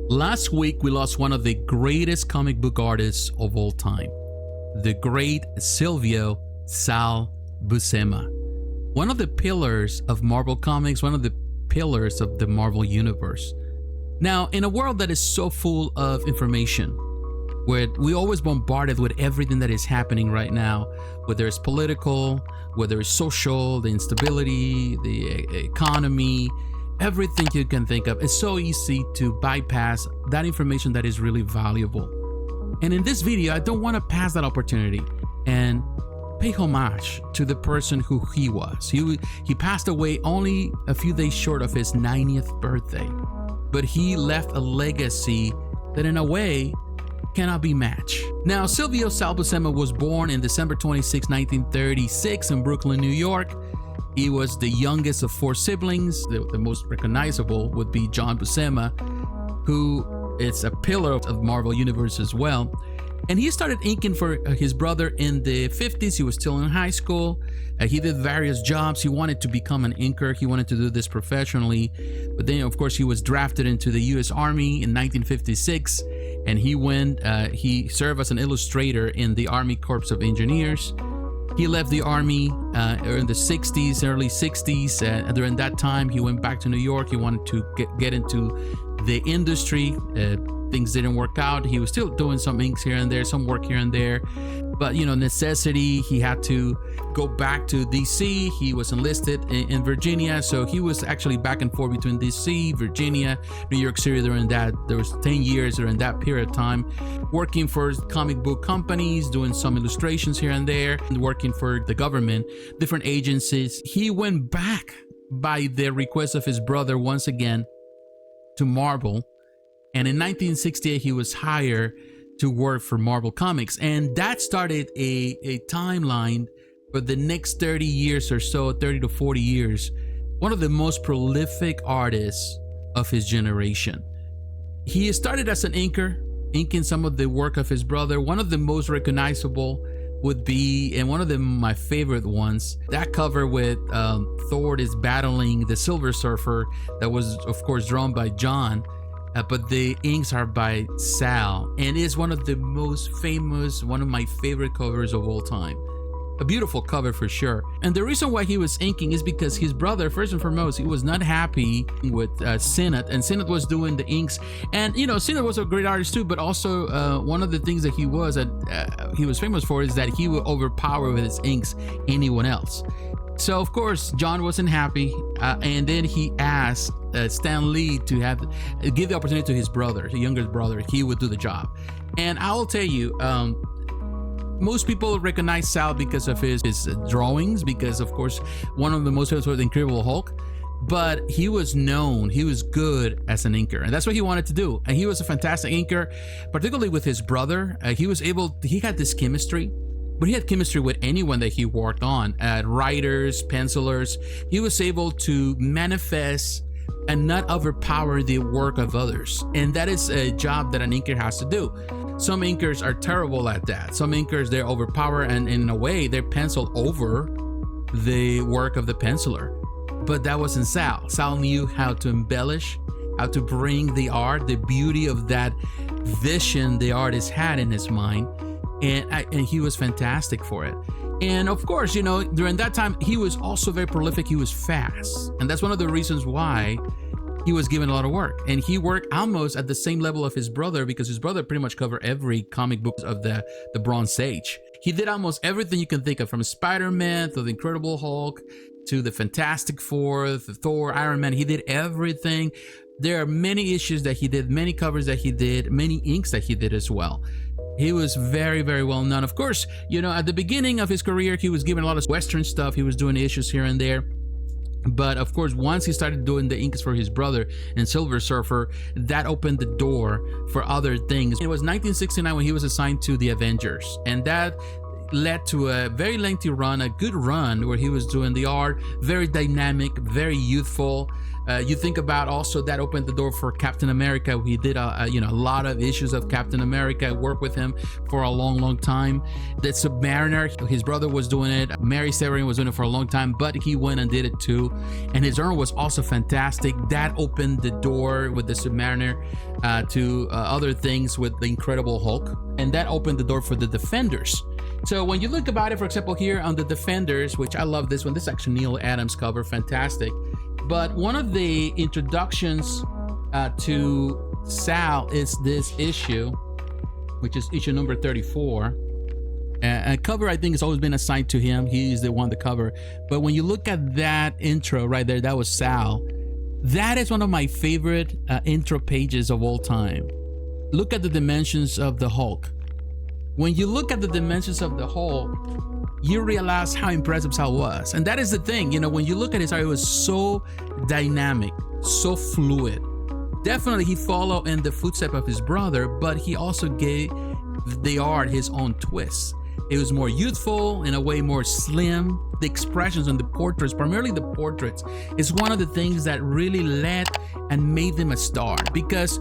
Last week, we lost one of the greatest comic book artists of all time, the great Silvio Sal Buscema. One of the pillars of Marvel Comics, one of the pillars of the Marvel Universe. Now, in a world that is so full of information, where we always bombarded with everything that is happening right now, whether it's political, whether it's social, the instability, the economy, everything you can think of, it's so easy to bypass that information that is really valuable. And in this video, I don't want to pass that opportunity and pay homage to the person who he was. He passed away only a few days short of his 90th birthday, but he left a legacy that in a way cannot be matched. Now, Silvio Sal Buscema was born in December 26, 1936 in Brooklyn, New York. He was the youngest of four siblings. The most recognizable would be John Buscema, who is a pillar of Marvel Universe as well. And he started inking for his brother in the 50s. He was still in high school. He did various jobs. He wanted to become an inker. He wanted to do this professionally. But then, of course, he was drafted into the U.S. Army in 1956. And he served as an illustrator in the Army Corps of Engineers. He left the Army in the 60s, early 60s. During that time, he went back to New York. He wanted to get into the industry. Things didn't work out. He was still doing some inks here and there, some work here and there. But, necessity, he had to go back to DC. He was enlisted in Virginia. So he was actually back and forth between DC, Virginia, New York City during that. There was 10 years during that period of time, working for comic book companies, doing some illustrations here and there, and working for the government, different agencies. He went back by the request of his brother once again to Marvel. And in 1968, he was hired to work for Marvel Comics. And that started a timeline for the next 30 years or so, 30 to 40 years. One of the most prolific artists of his generation. He started as an inker, inking some of the work of his brother. One of the most recognizable would be, and one of my favorite ones, that cover with Thor is battling the Silver Surfer that was, of course, drawn by John. But the inks are by Sal, and is one of the most famous, one of my favorite covers of all time. A beautiful cover for sure. And the reason why he was inking is because his brother, first and foremost, he was not happy with Sinnott, and Sinnott was doing the inks. And Sinnott was a great artist too, but also one of the things that he was famous for is that he would overpower with his inks anyone else. So of course John wasn't happy, and then he asked Stan Lee to give the opportunity to his brother, the younger brother. He would do the job. And I will tell you, most people recognize Sal because of his drawings, because of course one of the most famous was the Incredible Hulk. But he was known, he was good as an inker, and that's what he wanted to do. And he was a fantastic inker, particularly with his brother. He had this chemistry. But he had chemistry with anyone that he worked on, writers, pencilers. He was able to manifest and not overpower the work of others. And that is a job that an inker has to do. Some inkers are terrible at that. Some inkers, they overpower, and in a way, they pencil over the work of the penciler. But that wasn't Sal. Sal knew how to embellish, how to bring the art, the beauty of that vision the artist had in his mind. And he was fantastic for it. And of course, during that time, he was also very prolific. He was fast. And that's one of the reasons why he was given a lot of work. And he worked almost at the same level of his brother, because his brother pretty much covered every comic book of the Bronze Age. He did almost everything you can think of, from Spider-Man to the Incredible Hulk to the Fantastic Four, the Thor, Iron Man. He did everything. There are many issues that he did, many covers that he did, many inks that he did as well. He was very, very well known. Of course, at the beginning of his career, he was given a lot of Western stuff. He was doing issues here and there. But of course, once he started doing the inks for his brother and Silver Surfer, that opened the door for other things. It was 1969 when he was assigned to the Avengers. And that led to a very lengthy run, a good run, where he was doing the art, very dynamic, very youthful. You think about also that opened the door for Captain America. He did a lot of issues of Captain America. I worked with him for a long time. The Submariner, his brother was doing it. Mary Severin was doing it for a long time, but he went and did it too. And his armor was also fantastic. That opened the door with the Submariner to other things with the Incredible Hulk, and that opened the door for the Defenders. So when you look about it, for example, here on the Defenders, which I love this one. This is actually Neil Adams cover, fantastic. But one of the introductions to Sal is this issue, which is issue number 34. A cover I think has always been assigned to him. He's the one to cover. But when you look at that intro right there, that was Sal. That is one of my favorite intro pages of all time. Look at the dimensions of the Hulk. When you look at the dimensions of the Hulk, you realize how impressive Sal was. And that is the thing, when you look at his art, it was so dynamic, so fluid. Definitely he followed in the footsteps of his brother, but he also gave the art his own twist. It was more youthful, in a way more slim. The expressions on the portraits, primarily the portraits, is one of the things that really led and made them a star, because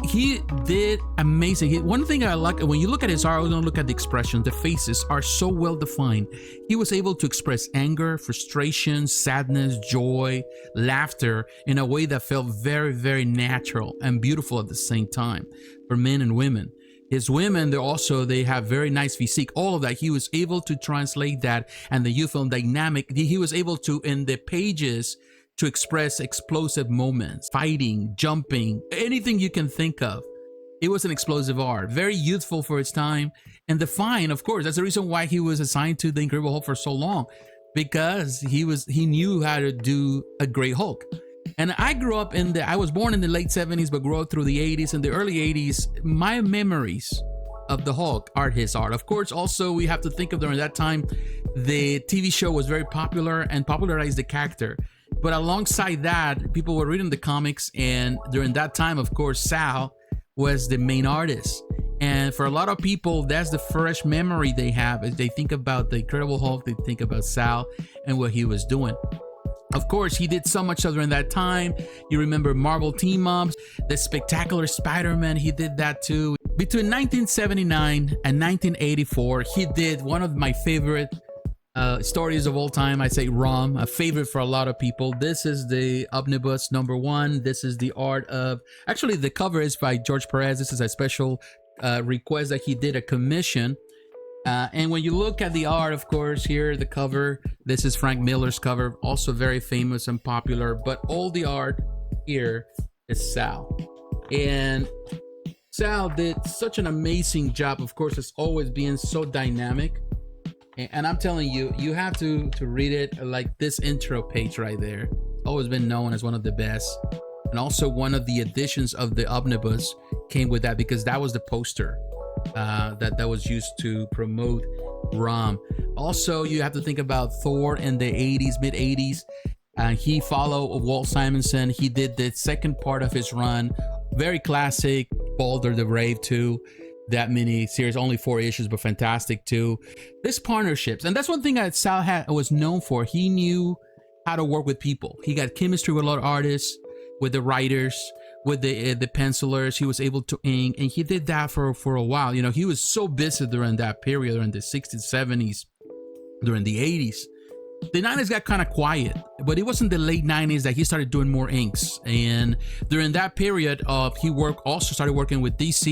he did amazing. One thing I like, when you look at his art, don't look at the expressions. The faces are so well defined. He was able to express anger, frustration, sadness, joy, laughter in a way that felt very, very natural and beautiful at the same time for men and women. His women, they have very nice physique. All of that, he was able to translate that, and the youthful dynamic. He was able to, in the pages, to express explosive moments, fighting, jumping, anything you can think of. It was an explosive art, very youthful for its time, and defined, of course. That's the reason why he was assigned to the Incredible Hulk for so long, because he knew how to do a great Hulk. And I grew up I was born in the late 70s, but grew up through the 80s. In the early 80s, my memories of the Hulk are his art. Of course, also we have to think of during that time, the TV show was very popular and popularized the character. But alongside that, people were reading the comics, and during that time, of course, Sal was the main artist. And for a lot of people, that's the first memory they have. As they think about the Incredible Hulk, they think about Sal and what he was doing. Of course, he did so much during that time. You remember Marvel team-ups, the Spectacular Spider-Man, he did that too. Between 1979 and 1984, he did one of my favorite stories of all time. I say ROM, a favorite for a lot of people. This is the Omnibus #1. This is the art of, actually the cover is by George Perez. This is a special request that he did, a commission. And when you look at the art, of course, here, the cover, this is Frank Miller's cover, also very famous and popular, but all the art here is Sal. And Sal did such an amazing job, of course, it's always being so dynamic. And I'm telling you, you have to read it. Like this intro page right there, always been known as one of the best. And also one of the editions of the Omnibus came with that, because that was the poster that was used to promote ROM. Also, you have to think about Thor in the 80s, mid 80s. He followed Walt Simonson. He did the second part of his run, very classic. Balder the Brave too. That mini series, only 4 issues, but fantastic too. This partnerships, and that's one thing that Sal was known for. He knew how to work with people. He got chemistry with a lot of artists, with the writers, with the pencilers. He was able to ink, and he did that for a while. He was so busy during that period, during the 60s, 70s, during the 80s. The 90s got kind of quiet, but it wasn't the late 90s that he started doing more inks. And during that period he started working with DC.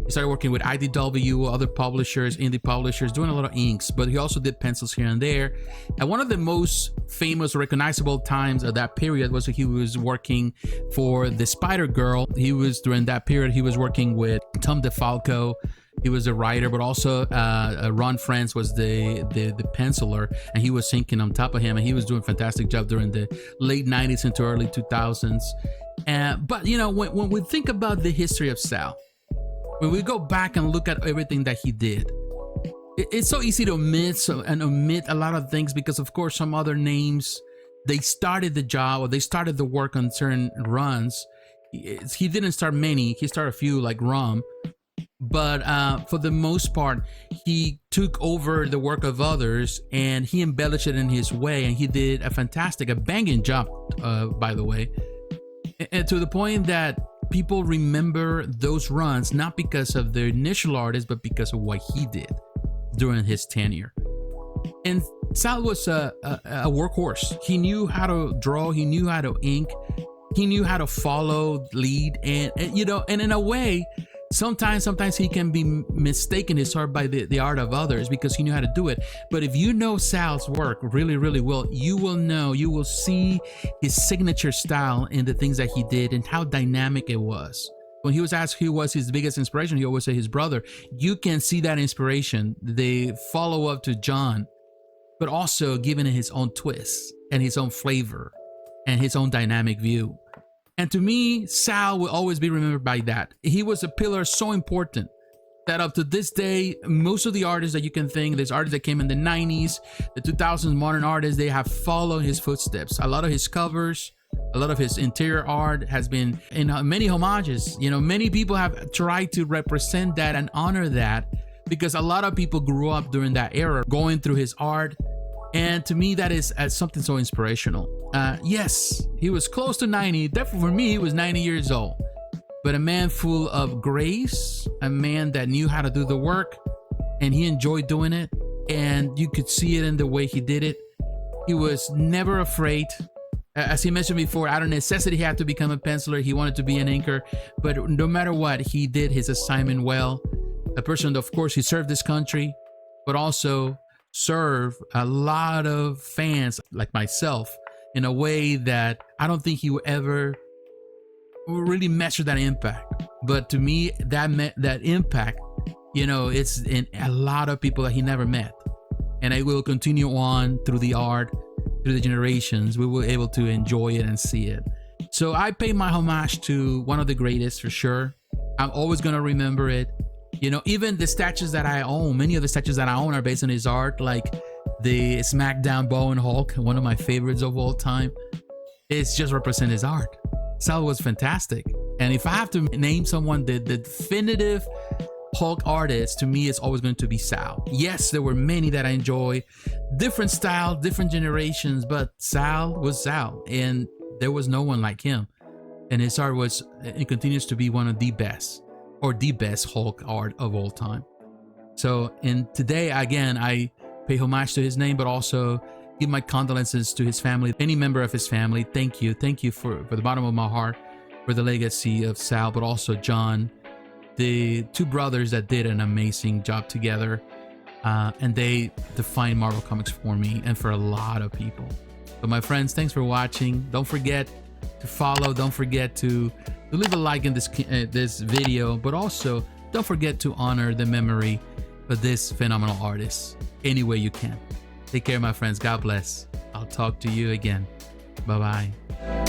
He started working with IDW, other publishers, indie publishers, doing a lot of inks, but he also did pencils here and there. And one of the most famous, recognizable times of that period was he was working for the Spider-Girl. During that period, he was working with Tom DeFalco. He was a writer, but also Ron Frenz was the penciler, and he was inking on top of him, and he was doing a fantastic job during the late 90s into early 2000s. But when we think about the history of Sal, when we go back and look at everything that he did, it's so easy to omit a lot of things, because of course some other names, they started the job or they started the work on certain runs. He didn't start many, he started a few like ROM. but for the most part, he took over the work of others and he embellished it in his way, and he did a banging job, by the way, and to the point that people remember those runs not because of the initial artist, but because of what he did during his tenure. And Sal was a workhorse. He knew how to draw, he knew how to ink, he knew how to follow, lead, and in a way, sometimes he can be mistaken his art by the art of others because he knew how to do it. But if you know Sal's work really, really well, you will see his signature style in the things that he did and how dynamic it was. When he was asked who was his biggest inspiration, he always said his brother. You can see that inspiration, the follow up to John, but also giving it his own twist and his own flavor and his own dynamic view. And to me, Sal will always be remembered by that. He was a pillar so important that up to this day, most of the artists that you can think, there's artists that came in the 90s, the 2000s, modern artists, they have followed his footsteps. A lot of his covers, a lot of his interior art has been in many homages. Many people have tried to represent that and honor that because a lot of people grew up during that era going through his art. And to me, that is something so inspirational. Yes, he was close to 90. Definitely for me, he was 90 years old. But a man full of grace, a man that knew how to do the work, and he enjoyed doing it. And you could see it in the way he did it. He was never afraid. As he mentioned before, out of necessity, he had to become a penciler. He wanted to be an inker. But no matter what, he did his assignment well. A person, of course, he served this country, but also serve a lot of fans like myself in a way that I don't think he would ever really measure that impact. But to me, that impact, it's in a lot of people that he never met, and it will continue on through the art, through the generations. We will be able to enjoy it and see it. So I pay my homage to one of the greatest for sure. I'm always gonna remember it. Even the statues that I own, many of the statues that I own are based on his art, like the SmackDown Bowen Hulk, one of my favorites of all time. It's just represent his art. Sal was fantastic. And if I have to name someone, the definitive Hulk artist, to me, it's always going to be Sal. Yes, there were many that I enjoy, different style, different generations, but Sal was Sal, and there was no one like him. And his art it continues to be one of the best Hulk art of all time. So, and today, again, I pay homage to his name, but also give my condolences to his family, any member of his family. Thank you for the bottom of my heart for the legacy of Sal, but also John, the two brothers that did an amazing job together, and they defined Marvel Comics for me and for a lot of people. So my friends, thanks for watching. Don't forget to follow. Don't forget to leave a like in this video, but also don't forget to honor the memory of this phenomenal artist any way you can. Take care, my friends. God bless. I'll talk to you again. Bye-bye.